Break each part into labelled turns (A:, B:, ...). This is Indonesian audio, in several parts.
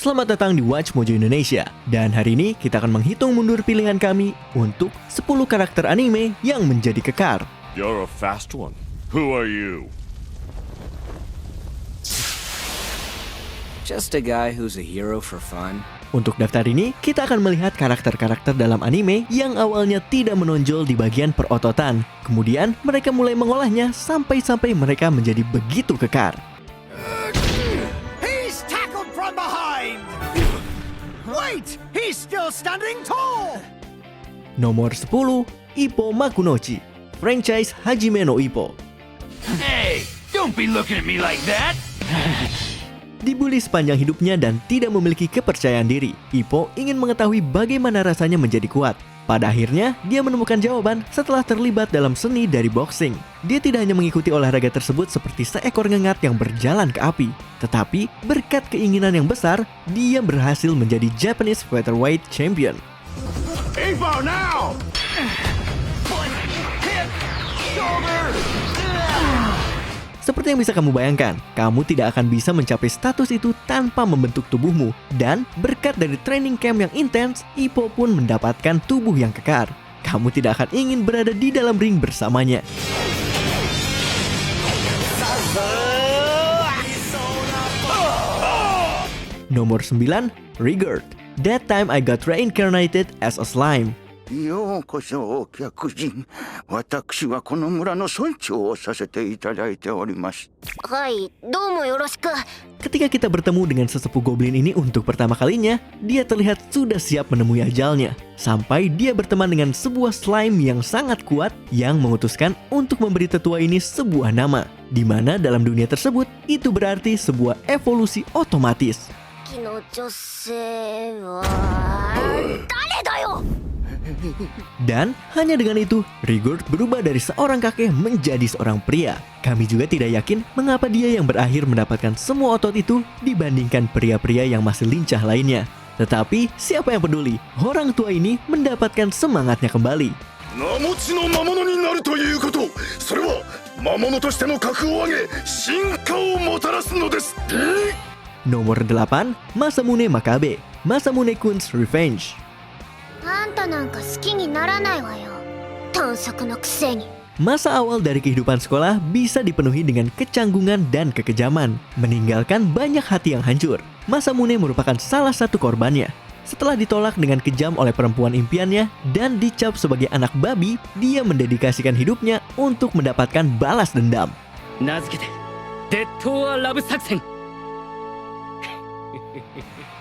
A: Selamat datang di Watch Mojo Indonesia. Dan hari ini kita akan menghitung mundur pilihan kami untuk 10 karakter anime yang menjadi kekar.
B: You're a fast one. Who are you?
C: Just a guy who's a hero for fun.
A: Untuk daftar ini, kita akan melihat karakter-karakter dalam anime yang awalnya tidak menonjol di bagian perototan. Kemudian, mereka mulai mengolahnya sampai-sampai mereka menjadi begitu kekar.
D: He's tackled from behind! Wait! He's still standing tall!
A: Nomor 10, Ippo Makunochi, franchise Hajime no Ippo.
D: Hey! Don't be looking at me like that!
A: Dibully sepanjang hidupnya dan tidak memiliki kepercayaan diri, Ippo ingin mengetahui bagaimana rasanya menjadi kuat. Pada akhirnya, dia menemukan jawaban setelah terlibat dalam seni dari boxing. Dia tidak hanya mengikuti olahraga tersebut seperti seekor ngengat yang berjalan ke api, tetapi berkat keinginan yang besar, dia berhasil menjadi Japanese Featherweight Champion.
D: Ippo now! Foot, hip, shoulder!
A: Seperti yang bisa kamu bayangkan, kamu tidak akan bisa mencapai status itu tanpa membentuk tubuhmu. Dan berkat dari training camp yang intens, Ippo pun mendapatkan tubuh yang kekar. Kamu tidak akan ingin berada di dalam ring bersamanya. Nomor 9, Rigurd. That time I got reincarnated as a slime.
E: ようこそお客人。私はこの村の村長をさせていただいております。
F: はい、どうもよろしく。
A: Ketika kita bertemu dengan sesepuh goblin ini untuk pertama kalinya, dia terlihat sudah siap menemui ajalnya. Sampai dia berteman dengan sebuah slime yang sangat kuat yang memutuskan untuk memberi tetua ini sebuah nama. Di mana dalam dunia tersebut, itu berarti sebuah evolusi otomatis.
F: きの女性は誰だよ。
A: Dan hanya dengan itu, Rigurd berubah dari seorang kakek menjadi seorang pria. Kami juga tidak yakin mengapa dia yang berakhir mendapatkan semua otot itu dibandingkan pria-pria yang masih lincah lainnya. Tetapi siapa yang peduli, orang tua ini mendapatkan semangatnya kembali.
B: 名持ちの魔物になるということ、それは魔物としての格を上げ進化をもたらすのです。
A: Nomor 8, Masamune Makabe, Masamune Kun's Revenge.
F: あんたなんか好きにならないわよ。短足のくせに。
A: Masa awal dari kehidupan sekolah bisa dipenuhi dengan kecanggungan dan kekejaman, meninggalkan banyak hati yang hancur. Masamune merupakan salah satu korbannya. Setelah ditolak dengan kejam oleh perempuan impiannya dan dicap sebagai anak babi, dia mendedikasikan hidupnya untuk mendapatkan balas dendam.
G: 名付けてデッド・オア・ラブ作戦。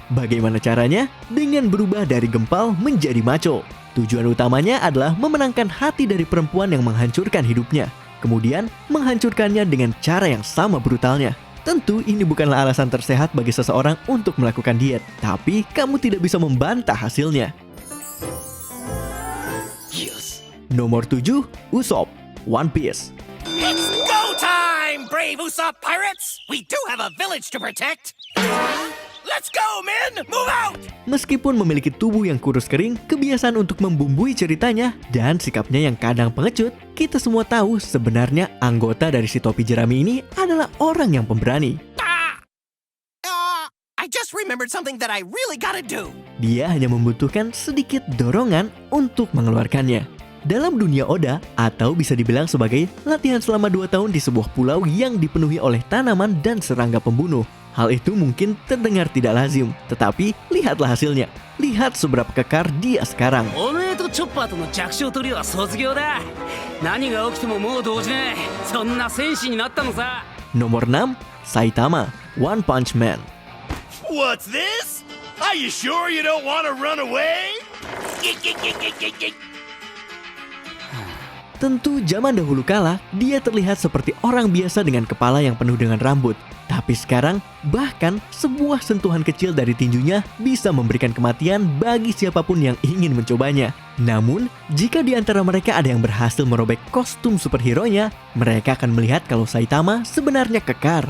A: Bagaimana caranya? Dengan berubah dari gempal menjadi maco. Tujuan utamanya adalah memenangkan hati dari perempuan yang menghancurkan hidupnya. Kemudian menghancurkannya dengan cara yang sama brutalnya. Tentu ini bukanlah alasan tersehat bagi seseorang untuk melakukan diet. Tapi kamu tidak bisa membantah hasilnya.
G: Yes.
A: Nomor 7, Usopp, One Piece.
D: It's go time, brave Usopp pirates! We do have a village to protect! Let's go, men! Move out!
A: Meskipun memiliki tubuh yang kurus kering, kebiasaan untuk membumbui ceritanya, dan sikapnya yang kadang pengecut, kita semua tahu sebenarnya anggota dari si topi jerami ini adalah orang yang pemberani.
D: I just remembered something that I really gotta do.
A: Dia hanya membutuhkan sedikit dorongan untuk mengeluarkannya. Dalam dunia Oda, atau bisa dibilang sebagai latihan selama 2 tahun di sebuah pulau yang dipenuhi oleh tanaman dan serangga pembunuh. Hal itu mungkin terdengar tidak lazim, tetapi lihatlah hasilnya. Lihat seberapa kekar dia sekarang.
G: おめえとチョッパーとの弱小トリオは卒業だ。何が起きてももう動じねえ。そんな戦士になったのさ。
A: Nomor 6, Saitama, One Punch Man.
B: What's this? Are you sure you don't want to run away?
A: Tentu zaman dahulu kala, dia terlihat seperti orang biasa dengan kepala yang penuh dengan rambut. Tapi sekarang, bahkan sebuah sentuhan kecil dari tinjunya bisa memberikan kematian bagi siapapun yang ingin mencobanya. Namun, jika di antara mereka ada yang berhasil merobek kostum superhero-nya, mereka akan melihat kalau Saitama sebenarnya kekar.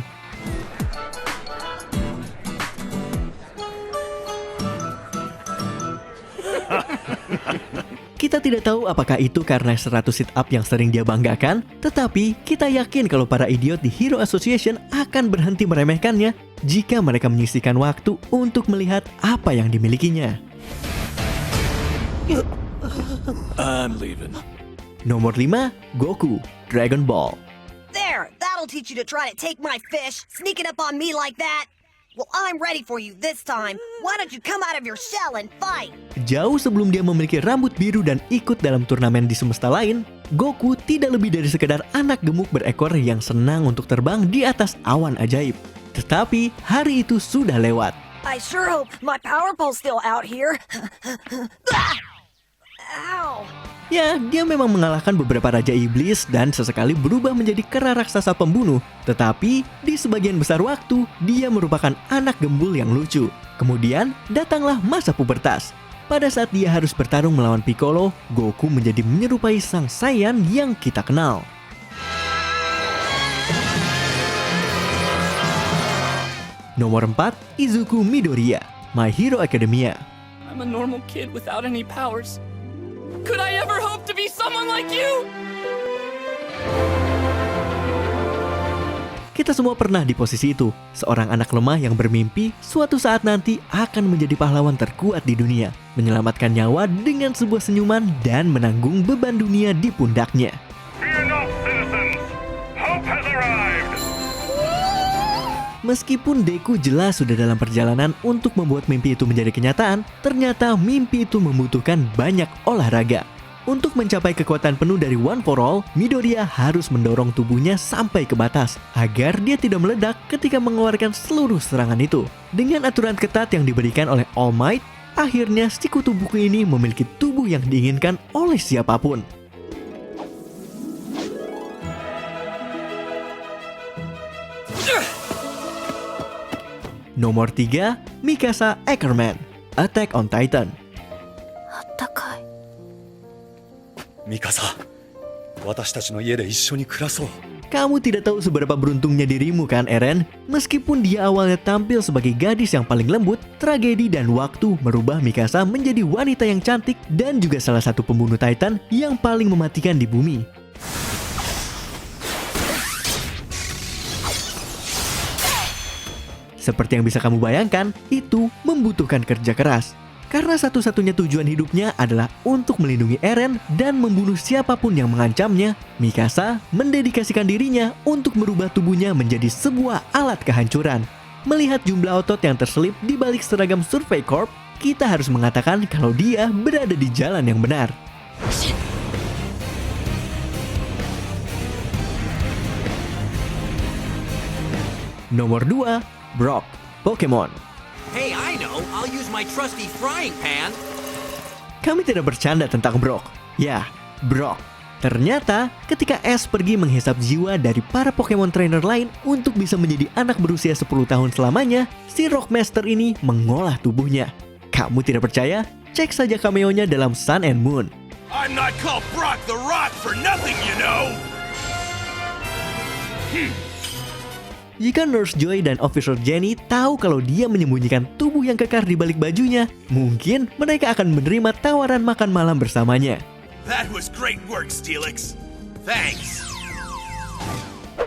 A: Kita tidak tahu apakah itu karena 100 sit up yang sering dia banggakan, tetapi kita yakin kalau para idiot di Hero Association akan berhenti meremehkannya jika mereka menyisihkan waktu untuk melihat apa yang dimilikinya.
D: I'm leaving.
A: Nomor 5, Goku, Dragon Ball.
H: There, that'll teach you to try to take my fish, sneaking up on me like that. Well, I'm ready for you this time. Why don't you come out of your shell and fight?
A: Jauh sebelum dia memiliki rambut biru dan ikut dalam turnamen di semesta lain, Goku tidak lebih dari sekedar anak gemuk berekor yang senang untuk terbang di atas awan ajaib. Tetapi hari itu sudah lewat.
H: I sure hope my power pole's still out here. Ow.
A: Ya, dia memang mengalahkan beberapa raja iblis dan sesekali berubah menjadi kera raksasa pembunuh. Tetapi, di sebagian besar waktu, dia merupakan anak gembul yang lucu. Kemudian, datanglah masa pubertas. Pada saat dia harus bertarung melawan Piccolo, Goku menjadi menyerupai sang Saiyan yang kita kenal. Nomor 4, Izuku Midoriya, My Hero Academia.
G: I'm a normal kid without any powers. Could I ever hope to be someone like you?
A: Kita semua pernah di posisi itu, seorang anak lemah yang bermimpi suatu saat nanti akan menjadi pahlawan terkuat di dunia, menyelamatkan nyawa dengan sebuah senyuman dan menanggung beban dunia di pundaknya.
B: Fear not, citizens. Hope has arrived.
A: Meskipun Deku jelas sudah dalam perjalanan untuk membuat mimpi itu menjadi kenyataan, ternyata mimpi itu membutuhkan banyak olahraga. Untuk mencapai kekuatan penuh dari One for All, Midoriya harus mendorong tubuhnya sampai ke batas agar dia tidak meledak ketika mengeluarkan seluruh serangan itu. Dengan aturan ketat yang diberikan oleh All Might, akhirnya si kutu buku ini memiliki tubuh yang diinginkan oleh siapapun. Nomor 3, Mikasa Ackerman, Attack on Titan.
F: あったかい。
B: ミカサ、私たちの家で一緒に暮らそう。
A: Kamu tidak tahu seberapa beruntungnya dirimu kan, Eren? Meskipun dia awalnya tampil sebagai gadis yang paling lembut, tragedi dan waktu merubah Mikasa menjadi wanita yang cantik dan juga salah satu pembunuh Titan yang paling mematikan di bumi. Seperti yang bisa kamu bayangkan, itu membutuhkan kerja keras. Karena satu-satunya tujuan hidupnya adalah untuk melindungi Eren dan membunuh siapapun yang mengancamnya, Mikasa mendedikasikan dirinya untuk merubah tubuhnya menjadi sebuah alat kehancuran. Melihat jumlah otot yang terselip di balik seragam Survey Corp, kita harus mengatakan kalau dia berada di jalan yang benar. Nomor 2, Brock, Pokemon.
D: Hey, I know. I'll use my trusty frying pan.
A: Kami tidak bercanda tentang Brock. Ya, Brock. Ternyata ketika Ash pergi menghisap jiwa dari para Pokemon trainer lain untuk bisa menjadi anak berusia 10 tahun selamanya, si Rockmaster ini mengolah tubuhnya. Kamu tidak percaya? Cek saja cameo-nya dalam Sun and Moon.
B: I'm not called Brock the Rock for nothing, you know.
A: Jika Nurse Joy dan Officer Jenny tahu kalau dia menyembunyikan tubuh yang kekar di balik bajunya, mungkin mereka akan menerima tawaran makan malam bersamanya.
B: That was great work, Steelix. Thanks.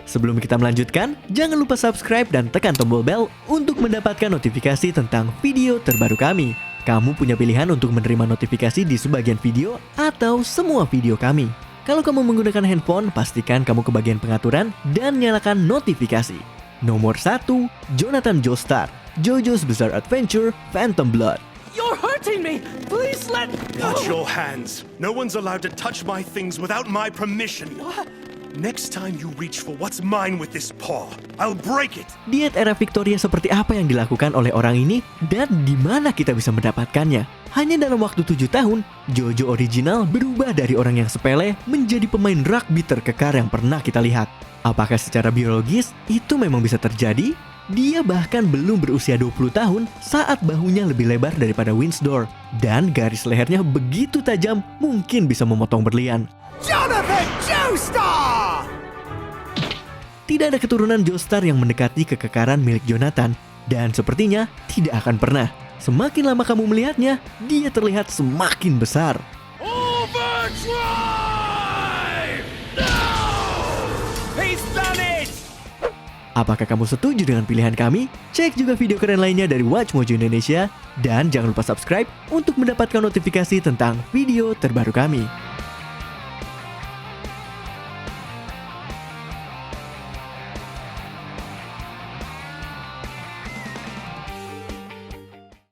A: Sebelum kita melanjutkan, jangan lupa subscribe dan tekan tombol bel untuk mendapatkan notifikasi tentang video terbaru kami. Kamu punya pilihan untuk menerima notifikasi di sebagian video atau semua video kami. Kalau kamu menggunakan handphone, pastikan kamu ke bagian pengaturan dan nyalakan notifikasi. Nomor 1, Jonathan Joestar, JoJo's Bizarre Adventure, Phantom Blood.
G: You're hurting me! Please let go!
B: Watch your hands. No one's allowed to touch my things without my permission.
G: What?
B: Next time you reach for what's mine with this paw, I'll break it.
A: Diet era Victoria seperti apa yang dilakukan oleh orang ini dan di mana kita bisa mendapatkannya? Hanya dalam waktu 7 tahun, JoJo original berubah dari orang yang sepele menjadi pemain rugby terkekar yang pernah kita lihat. Apakah secara biologis itu memang bisa terjadi? Dia bahkan belum berusia 20 tahun saat bahunya lebih lebar daripada Windsor dan garis lehernya begitu tajam mungkin bisa memotong berlian.
D: Jonathan Joestar!
A: Tidak ada keturunan Joestar yang mendekati kekekaran milik Jonathan dan sepertinya tidak akan pernah. Semakin lama kamu melihatnya, dia terlihat semakin besar.
B: Over
D: He's done it!
A: Apakah kamu setuju dengan pilihan kami? Cek juga video keren lainnya dari Watch Mojo Indonesia. Dan jangan lupa subscribe untuk mendapatkan notifikasi tentang video terbaru kami.